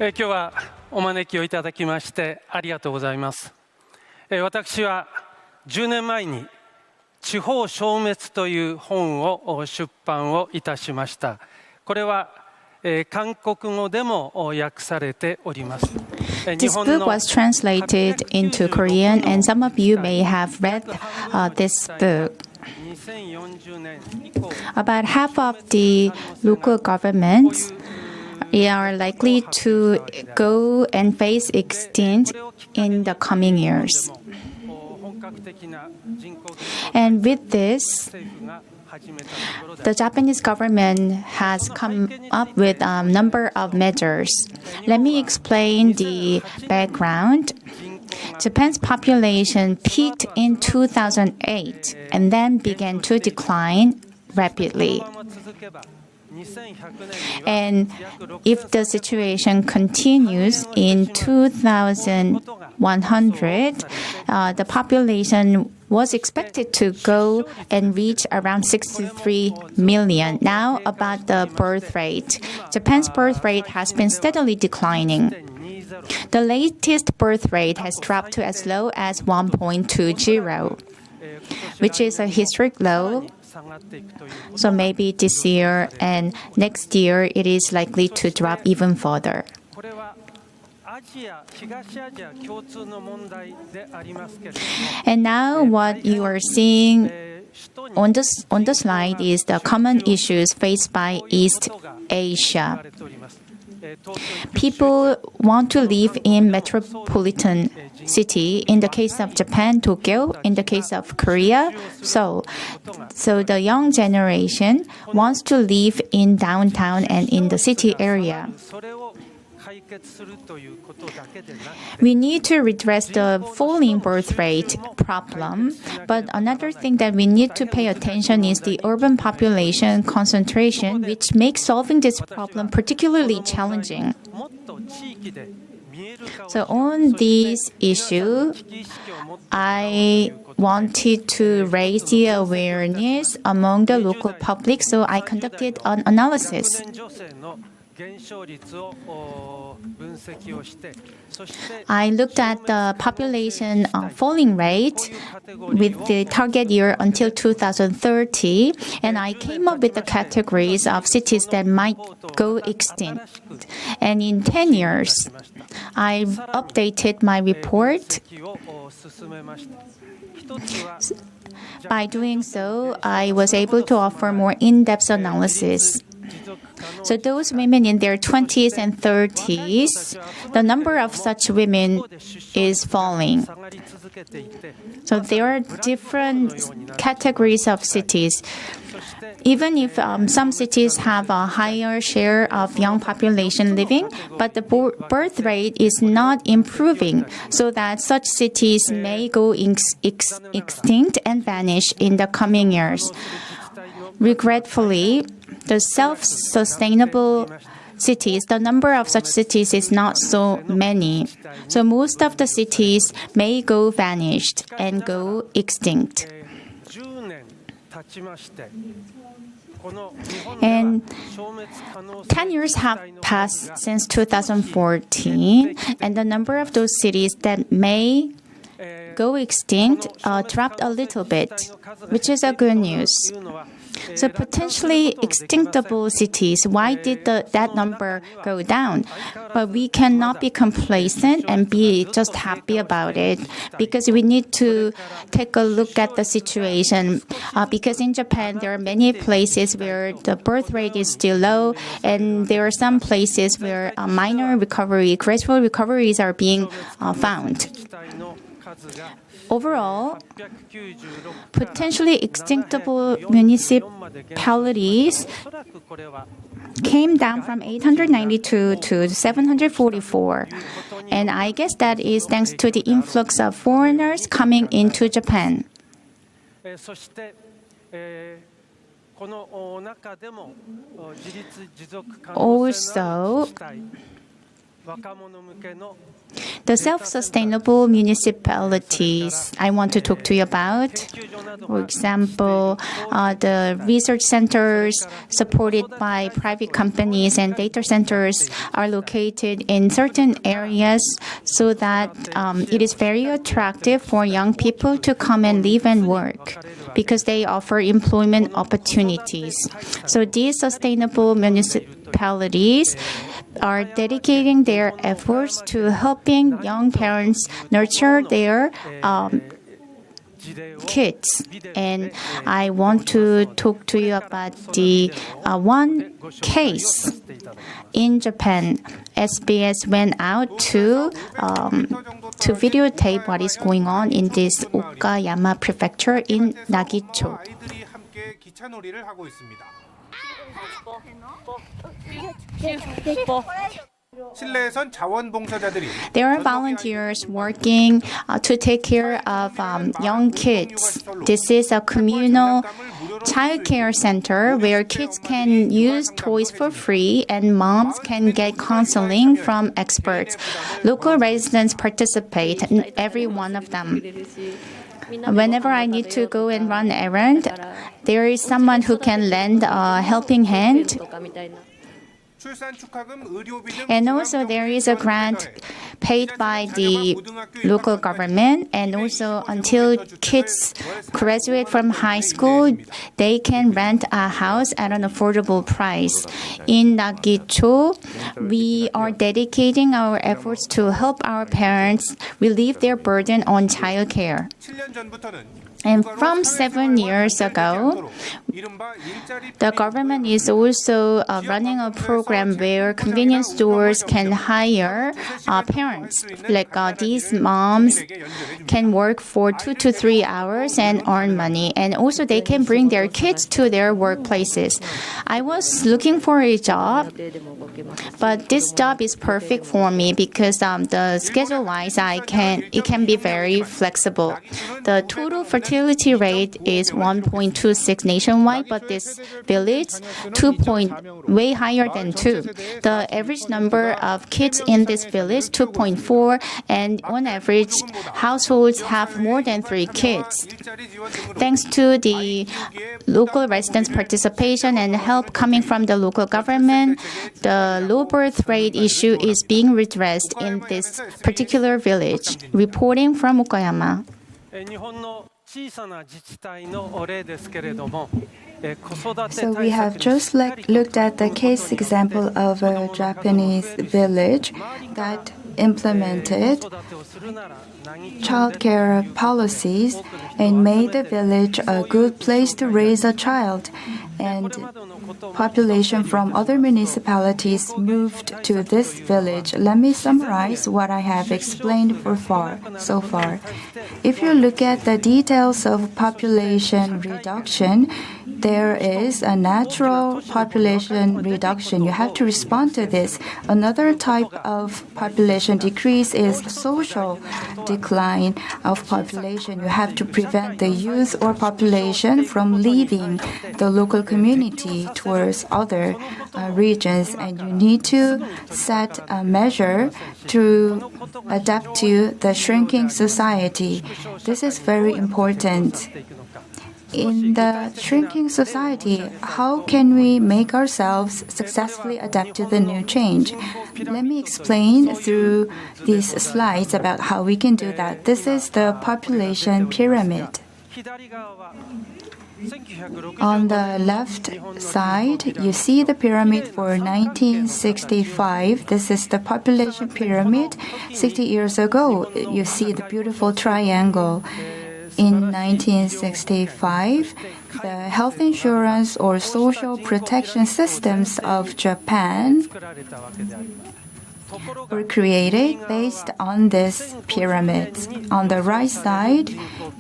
今日はお招きをいただきましてありがとうございます。私は10年前に地方消滅という本を出版をいたしました。これは韓国語でも訳されております。This book was translated into Korean, and some of you may have read this book. About half of the local governments are likely to go and face extinct in the coming years. And with this, the Japanese government has come up with a number of measures. Let me explain the background. Japan's population peaked in 2008 and then began to decline rapidly. And if the situation continues in 2100, the population was expected to go and reach around 63 million. Now, about the birth rate. Japan's birth rate has been steadily declining. The latest birth rate has dropped to as low as 1.20, which is a historic low. So maybe this year and next year it is likely to drop even further. And now what you are seeing on the slide is the common issues faced by East Asia. People want to live in metropolitan city. In the case of Japan, Tokyo. In the case of Korea, Seoul. So the young generation wants to live in downtown and in the city area. We need to redress the falling birth rate problem, but another thing that we need to pay attention is the urban population concentration, which makes solving this problem particularly challenging. So on this issue, I wanted to raise the awareness among the local public, so I conducted an analysis. I looked at the population falling rate with the target year until 2030, and I came up with the categories of cities that might go extinct. And in 10 years, I updated my report. By doing so, I was able to offer more in-depth analysis. So those women in their 20s and 30s, the number of such women is falling. So there are different categories of cities. Even if some cities have a higher share of young population living, but the birth rate is not improving, so that such cities may go extinct and vanish in the coming years. Regretfully, the self-sustainable cities, the number of such cities is not so many. So most of the cities may go vanished and go extinct. And 10 years have passed since 2014, and the number of those cities that may go extinct dropped a little bit, which is a good news. So potentially extinctable cities, why did that number go down? But we cannot be complacent and be just happy about it, because we need to take a look at the situation. Because in Japan, there are many places where the birth rate is still low, and there are some places where minor recovery, gradual recoveries are being found. Overall, potentially extinctable municipalities came down from 892 to 744. And I guess that is thanks to the influx of foreigners coming into Japan. Also, The self-sustainable municipalities I want to talk to you about. For example, the research centers supported by private companies and data centers are located in certain areas so that it is very attractive for young people to come and live and work because they offer employment opportunities. So these sustainable municipalities are dedicating their efforts to helping young parents nurture their kids. And I want to talk to you about the one case in Japan. SBS went out to videotape what is going on in this Okayama prefecture in Nagicho. There are volunteers working to take care of young kids. This is a communal child care center where kids can use toys for free and moms can get counseling from experts. Local residents participate, every one of them. Whenever I need to go and run an errand, there is someone who can lend a helping hand. And also there is a grant paid by the local government, and also until kids graduate from high school, they can rent a house at an affordable price. In Nagicho, we are dedicating our efforts to help our parents relieve their burden on childcare. And from 7 years ago, the government is also running a program where convenience stores can hire parents. Like these moms can work for 2 to 3 hours and earn money. And also they can bring their kids to their workplaces. I was looking for a job, but this job is perfect for me because the schedule-wise, it can be very flexible. The total fertility rate is 1.26 nationwide, but this village, way higher than 2. The average number of kids in this village, 2.4, and on average, households have more than 3 kids. Thanks to the local residents' participation and help coming from the local government, the low birth rate issue is being redressed in this particular village. Reporting from Okayama. So we have just looked at the case example of a Japanese village that implemented childcare policies and made the village a good place to raise a child. And population from other municipalities moved to this village. Let me summarize what I have explained so far. If you look at the details of population reduction, there is a natural population reduction. You have to respond to this. Another type of population decrease is social decline of population. You have to prevent the youth or population from leaving the local community towards other regions, and you need to set a measure to adapt to the shrinking society. This is very important. In the shrinking society, how can we make ourselves successfully adapt to the new change? Let me explain through these slides about how we can do that. This is the population pyramid. On the left side, you see the pyramid for 1965. This is the population pyramid. 60 years ago, you see the beautiful triangle. In 1965, the health insurance or social protection systems of Japan were created based on this pyramid. On the right side,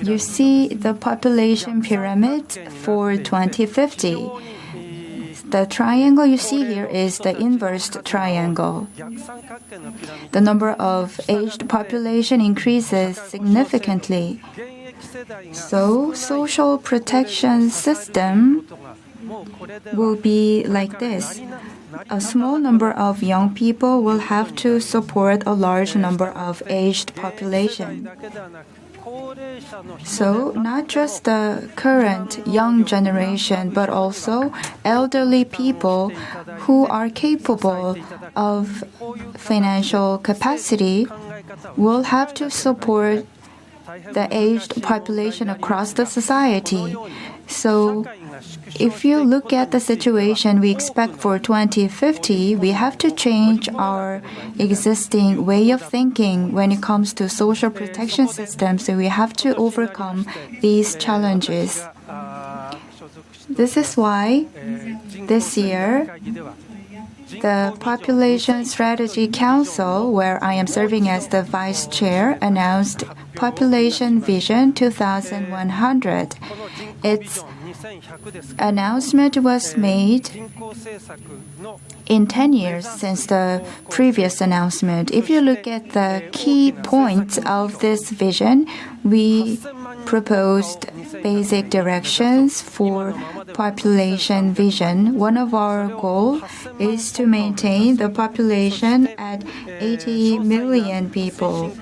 you see the population pyramid for 2050. The triangle you see here is the inverse triangle. The number of aged population increases significantly. So, social protection system will be like this. a small number of young people will have to support a large number of aged population. So, not just the current young generation, but also elderly people who are capable of financial capacity will have to support the aged population across the society. So, if you look at the situation we expect for 2050, we have to change our existing way of thinking when it comes to social protection systems. So we have to overcome these challenges. This is why this year, the Population Strategy Council, where I am serving as the vice chair, announced Population Vision 2100. Its announcement was made in 10 years since the previous announcement. If you look at the key points of this vision, we proposed basic directions for population vision. One of our goals is to maintain the population at 80 million people.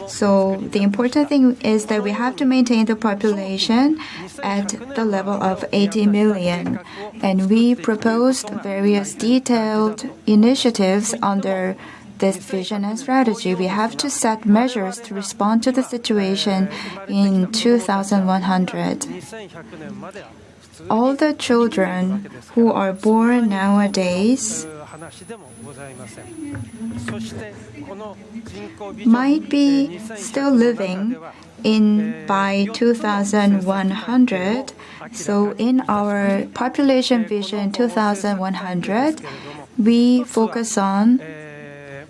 So the important thing is that we have to maintain the population at the level of 80 million. And we proposed various detailed initiatives under this vision and strategy. We have to set measures to respond to the situation in 2100. All the children who are born nowadays might be still living by 2100. So in our population vision 2100, we focus on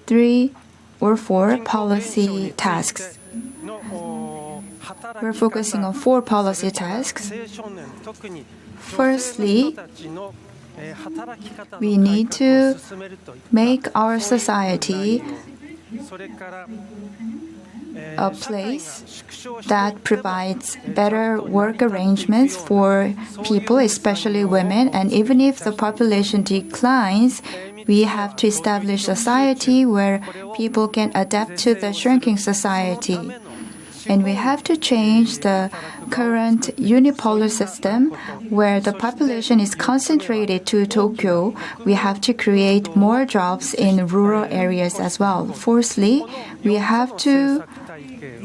3 or 4 policy tasks. We're focusing on 4 policy tasks. Firstly, we need to make our society a place that provides better work arrangements for people, especially women. And even if the population declines, we have to establish a society where people can adapt to the shrinking society. And we have to change the current unipolar system where the population is concentrated to Tokyo. We have to create more jobs in rural areas as well. Fourthly, we have to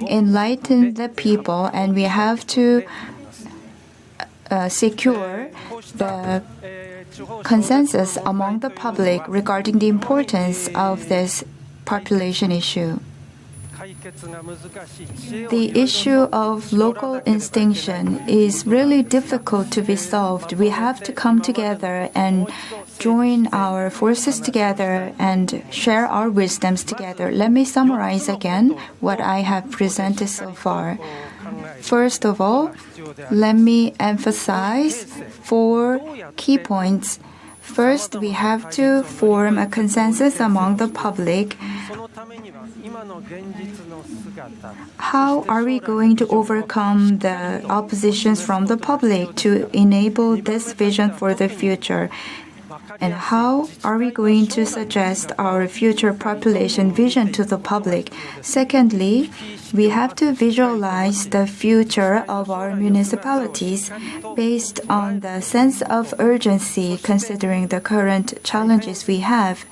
enlighten the people and we have to secure the consensus among the public regarding the importance of this population issue. The issue of local extinction is really difficult to be solved. We have to come together and join our forces together and share our wisdoms together. Let me summarize again what I have presented so far. First of all, let me emphasize 4 key points. First, we have to form a consensus among the public. How are we going to overcome the oppositions from the public to enable this vision for the future? And how are we going to suggest our future population vision to the public? Secondly, we have to visualize the future of our municipalities based on the sense of urgency considering the current challenges we have.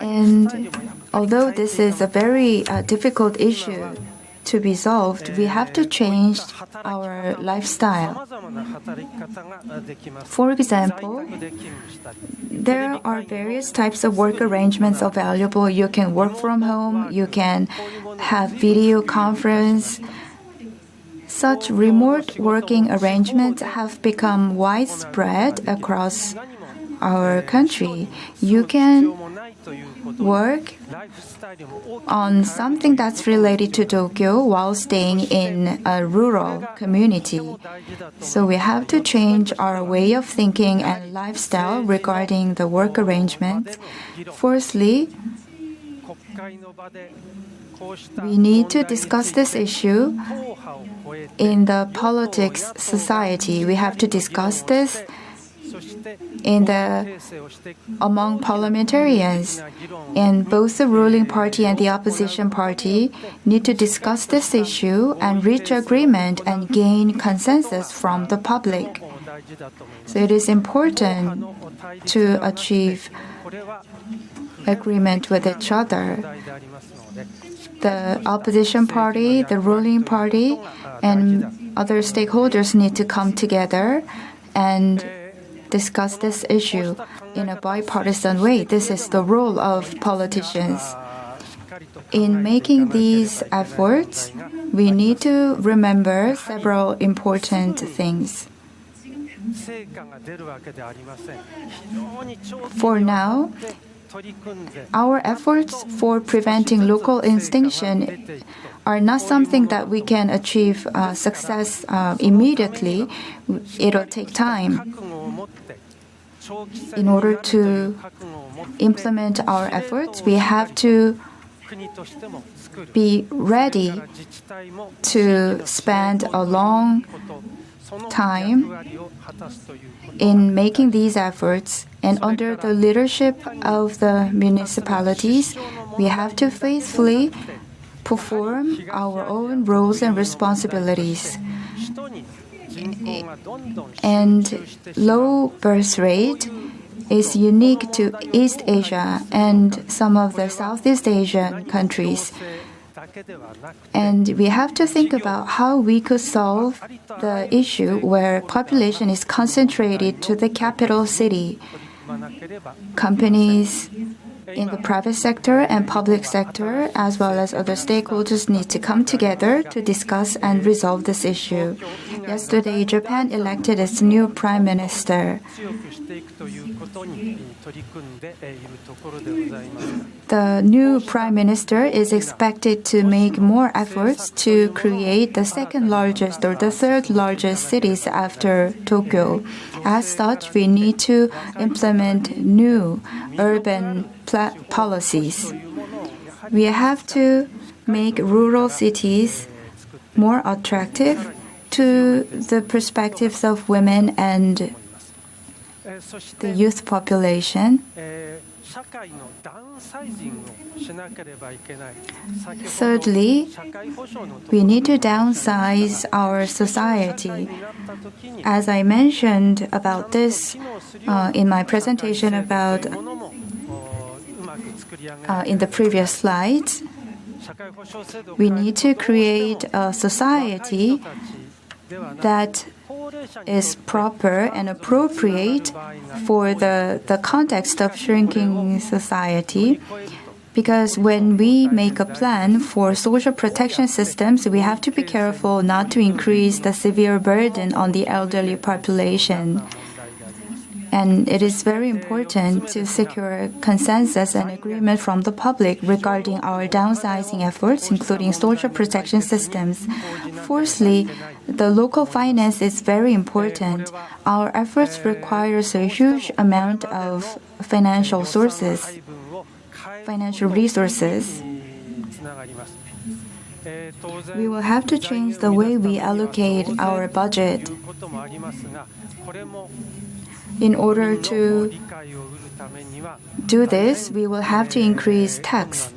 And although this is a very difficult issue to be solved, we have to change our lifestyle. For example, there are various types of work arrangements available. You can work from home, you can have video conference. Such remote working arrangements have become widespread across our country. You can work on something that's related to Tokyo while staying in a rural community. So we have to change our way of thinking and lifestyle regarding the work arrangements. Fourthly, We need to discuss this issue in the politics society. We have to discuss this among parliamentarians. And both the ruling party and the opposition party need to discuss this issue and reach agreement and gain consensus from the public. So it is important to achieve agreement with each other. The opposition party, the ruling party, and other stakeholders need to come together and discuss this issue in a bipartisan way. This is the role of politicians. In making these efforts, we need to remember several important things. For now, our efforts for preventing local extinction are not something that we can achieve success immediately. It'll take time. In order to implement our efforts, we have to be ready to spend a long time in making these efforts, and under the leadership of the municipalities, we have to faithfully perform our own roles and responsibilities. And low birth rate is unique to East Asia and some of the Southeast Asian countries. And we have to think about how we could solve the issue where population is concentrated to the capital city. Companies in the private sector and public sector, as well as other stakeholders, need to come together to discuss and resolve this issue. Yesterday, Japan elected its new prime minister. The new prime minister is expected to make more efforts to create the second largest or the third largest cities after Tokyo. As such, we need to implement new urban policies. We have to make rural cities more attractive to the perspectives of women and the youth population. Thirdly, we need to downsize our society. As I mentioned about this in my presentation about in the previous slides, we need to create a society that is proper and appropriate for the context of shrinking society. Because when we make a plan for social protection systems, we have to be careful not to increase the severe burden on the elderly population. And it is very important to secure consensus and agreement from the public regarding our downsizing efforts, including social protection systems. Fourthly, the local finance is very important. Our efforts requires a huge amount of financial resources. We will have to change the way we allocate our budget. In order to do this, we will have to increase tax.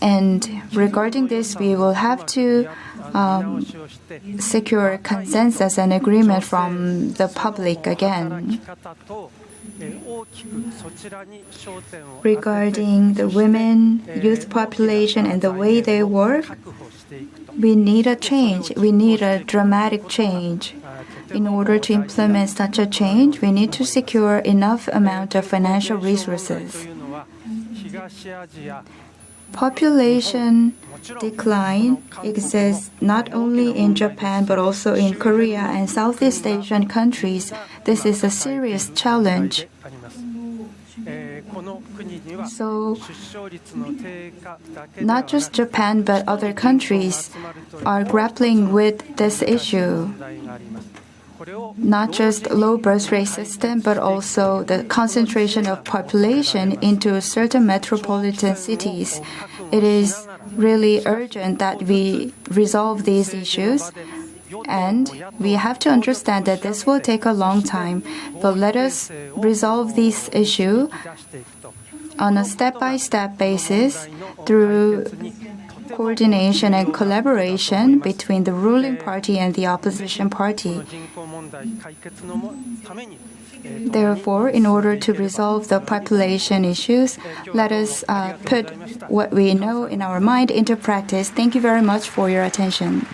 And regarding this, we will have to secure consensus and agreement from the public again. Regarding the women, youth population, and the way they work, we need a change. We need a dramatic change. In order to implement such a change, we need to secure enough amount of financial resources. Population decline exists not only in Japan but also in Korea and Southeast Asian countries. This is a serious challenge. So, not just Japan but other countries are grappling with this issue. not just low birth rate system, but also the concentration of population into certain metropolitan cities. It is really urgent that we resolve these issues. And we have to understand that this will take a long time. But let us resolve this issue on a step-by-step basis through coordination and collaboration between the ruling party and the opposition party. Therefore, in order to resolve the population issues, let us put what we know in our mind into practice. Thank you very much for your attention.